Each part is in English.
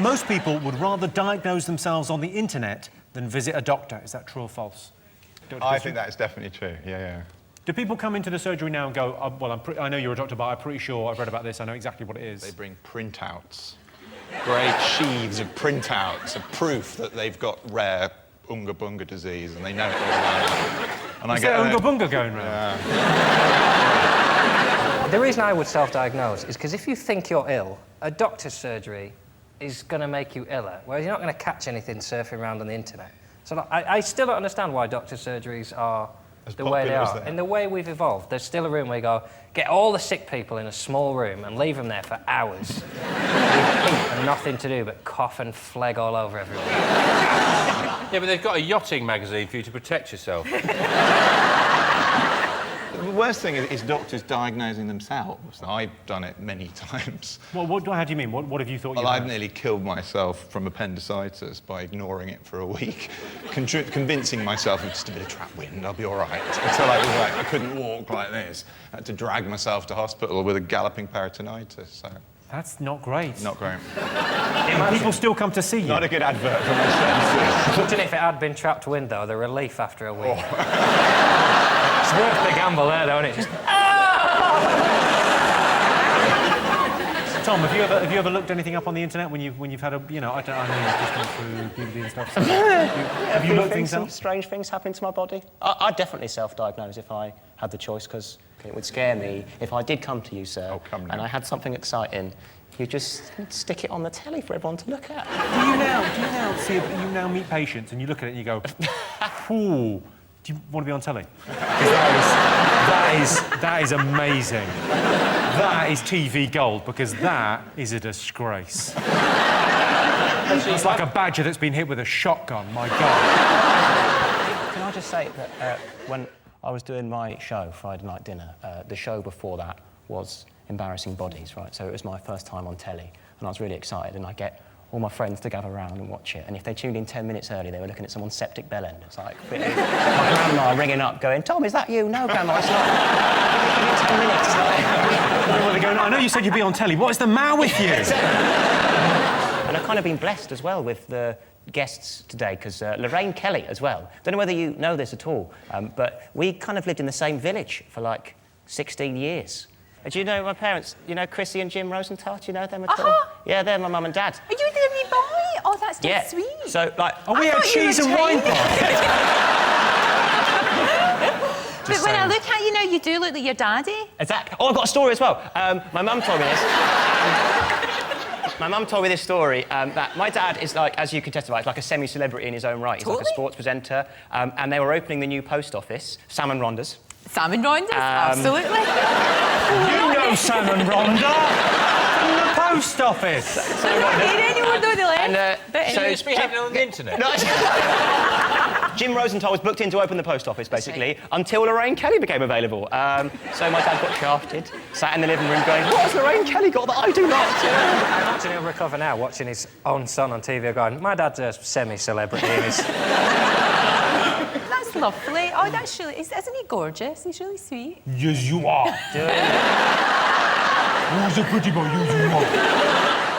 most people would rather diagnose themselves on the internet than visit a doctor. Is that true or false? I think that is definitely true, yeah. Do people come into the surgery now and go, oh, well, I know you're a doctor, but I'm pretty sure I've read about this, I know exactly what it is? They bring printouts. Great sheaves of printouts of proof that they've got rare Unga-Bunga disease and they know it all about. And is there Unga-Bunga going round? Yeah. The reason I would self-diagnose is because if you think you're ill, a doctor's surgery is going to make you iller, whereas you're not going to catch anything surfing around on the internet. So I still don't understand why doctor's surgeries are the way they are. In the way we've evolved, there's still a room where you go, get all the sick people in a small room and leave them there for hours with heat and nothing to do but cough and phlegm all over everyone. Yeah, but they've got a yachting magazine for you to protect yourself. The worst thing is doctors diagnosing themselves. I've done it many times. Well, how do you mean? What have you thought you had? Well, I've nearly killed myself from appendicitis by ignoring it for a week, convincing myself it's just a bit of trap wind, I'll be all right. Until I couldn't walk like this. I had to drag myself to hospital with a galloping peritonitis, so... That's not great. Not great. People still come to see you. Not a good advert for my senses. Imagine if it had been trapped wind, though, the relief after a week. It's worth the gamble there, don't it? Just... Tom, have you ever looked anything up on the internet when you've had a, I know you've just gone through puberty and stuff. So have you looked things up? Some strange things happen to my body. I'd definitely self-diagnose if I had the choice, because it would scare me if I did come to you, sir, and I had something exciting. You just stick it on the telly for everyone to look at. Do you now meet patients and you look at it and you go, ooh, do you want to be on telly? That is amazing. That is TV gold, because that is a disgrace. It's like a badger that's been hit with a shotgun, my God. Can I just say that when I was doing my show, Friday Night Dinner, the show before that was Embarrassing Bodies, right? So it was my first time on telly, and I was really excited, and I get all my friends to gather around and watch it, and if they tuned in 10 minutes early, they were looking at someone's septic bell end. It's like, my grandma ringing up, going, Tom, is that you? No, Grandma, it's not. Give me 10 minutes. I know you said you'd be on telly. What is the matter with you? And I've kind of been blessed as well with the guests today, because Lorraine Kelly as well. Don't know whether you know this at all, but we kind of lived in the same village for like 16 years. Do you know my parents? You know Chrissy and Jim Rosenthal? Do you know them at all? Yeah, they're my mum and dad. Are you the wee boy? Oh, that's just sweet. So, like... Oh, we had cheese and wine party. But when I look at you now, you do look like your daddy. Exactly. Oh, I've got a story as well. My mum told me this. My mum told me this story, that my dad is like, as you can testify, like a semi-celebrity in his own right. He's like a sports presenter, and they were opening the new post office, Sam and Rhonda's. Sam and Rhonda's? Absolutely. You know Sam and Rhonda from the post office. Anyone know the left? So it's been happening on the internet? No, Jim Rosenthal was booked in to open the post office, basically, until Lorraine Kelly became available. So my dad got shafted, sat in the living room going, what has Lorraine Kelly got that I do not? I imagine he'll recover now, watching his own son on TV going, my dad's a semi-celebrity and he's... That's lovely. Oh, that's really... Isn't he gorgeous? He's really sweet. Yes, you are. Who's a pretty boy? Yes, you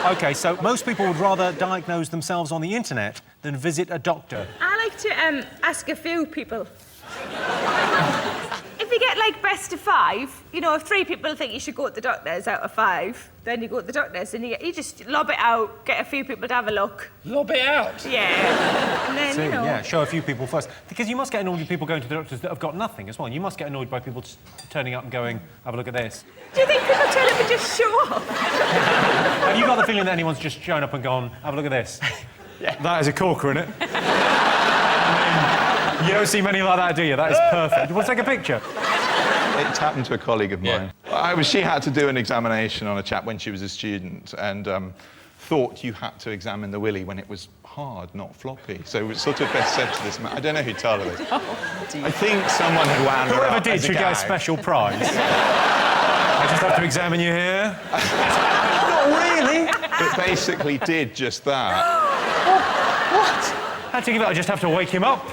are. OK, so most people would rather diagnose themselves on the internet than visit a doctor. I like to ask a few people. If you get, like, best of 5, if 3 people think you should go to the doctors out of 5, then you go to the doctors and you just lob it out, get a few people to have a look. Lob it out? Yeah. And then, Yeah, show a few people first. Because you must get annoyed with people going to the doctors that have got nothing as well. You must get annoyed by people turning up and going, have a look at this. Do you think people turn up and just show up? Have you got the feeling that anyone's just shown up and gone, have a look at this? Yeah. That is a corker, isn't it? You don't see many like that, do you? That is perfect. Do you want to take a picture? It's happened to a colleague of mine. She had to do an examination on a chap when she was a student and thought you had to examine the willy when it was hard, not floppy. So it was sort of best said to this man. I don't know who told her this. I think someone had wound her Whoever up did as a should get a gag. special prize. I just have to examine you here. Not really. But basically did just that. What? Had to give it. I just have to wake him up.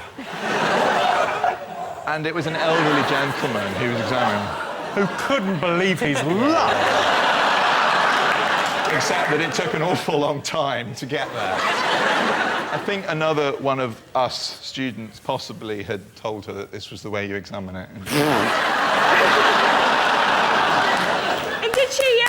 And it was an elderly gentleman who was examining. Who couldn't believe his luck. except that it took an awful long time to get there. I think another one of us students possibly had told her that this was the way you examine it. And did she,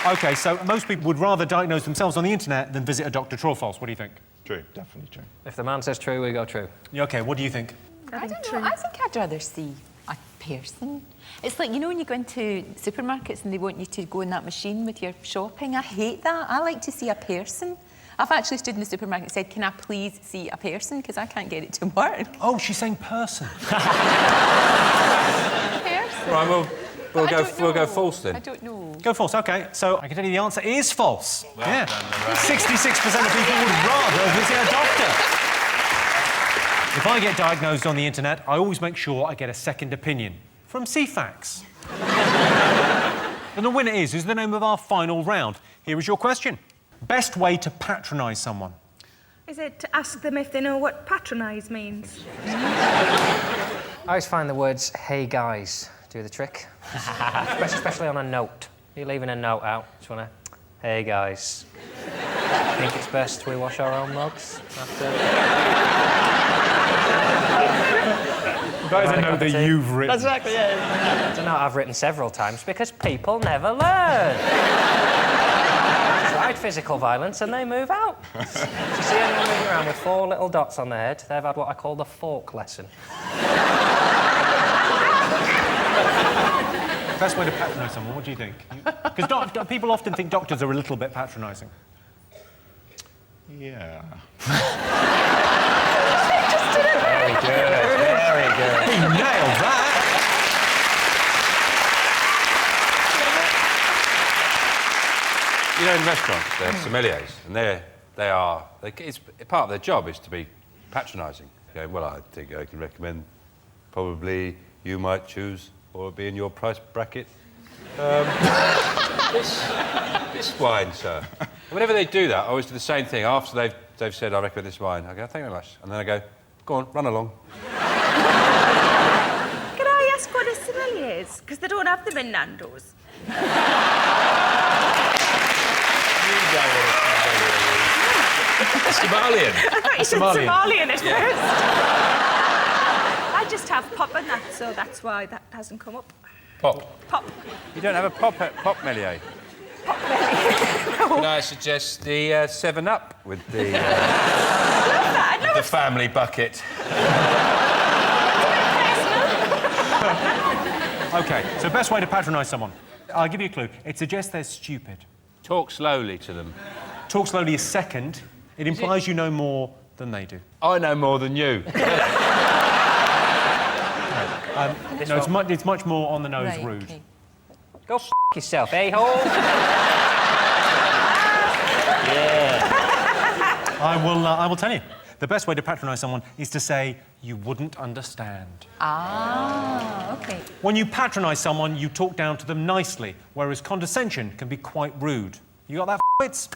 OK, so most people would rather diagnose themselves on the internet than visit a doctor. True or false? What do you think? True, definitely true. If the man says true, we go true. Yeah, OK, what do you think? I don't know. I think I'd rather see a person. It's like, you know, when you go into supermarkets and they want you to go in that machine with your shopping. I hate that. I like to see a person. I've actually stood in the supermarket and said, can I please see a person? Because I can't get it to work. Oh, she's saying person. Person. Right, we'll go false then. I don't know. Go false, OK. So I can tell you the answer is false. Well yeah. done, Lorraine. 66% of people would rather visit a doctor. If I get diagnosed on the internet, I always make sure I get a second opinion from CFAX. And the winner is the name of our final round. Here is your question. Best way to patronise someone? Is it to ask them if they know what patronise means? I always find the words, hey guys, do the trick. Especially on a note. You're leaving a note out, just want to, hey guys. Think it's best we wash our own mugs after... That is a note that you've written. Exactly, yeah. It's a note I've written several times because people never learn. Tried physical violence and they move out. So you see anyone moving around with 4 little dots on their head, they've had what I call the fork lesson. Best way to patronise someone, what do you think? Because people often think doctors are a little bit patronising. Yeah. Very good, very good. He nailed that! You know, in restaurants, they're sommeliers, and it's part of their job is to be patronising. Going, well, I think I can recommend probably you might choose or be in your price bracket. This wine, sir. And whenever they do that, I always do the same thing. After they've said, I recommend this wine, I go, thank you very much. And then I go, go on, run along. Can I ask what a sommelier is? Because they don't have them in Nando's. Somalian. I thought you said Somalian at first. I just have pop in that, so that's why that hasn't come up. Pop. Pop. You don't have a pop melier? Pop belly. No. Can I suggest the 7-Up with the I know the family bucket? OK, so best way to patronise someone. I'll give you a clue. It suggests they're stupid. Talk slowly to them. Talk slowly is second. It implies you know more than they do. I know more than you. No, it's much more on the nose Right, rude. okay. Go f*** yourself, a-hole. Yeah. I will tell you. The best way to patronise someone is to say, you wouldn't understand. Ah, okay. When you patronise someone, you talk down to them nicely, whereas condescension can be quite rude. You got that, f***its?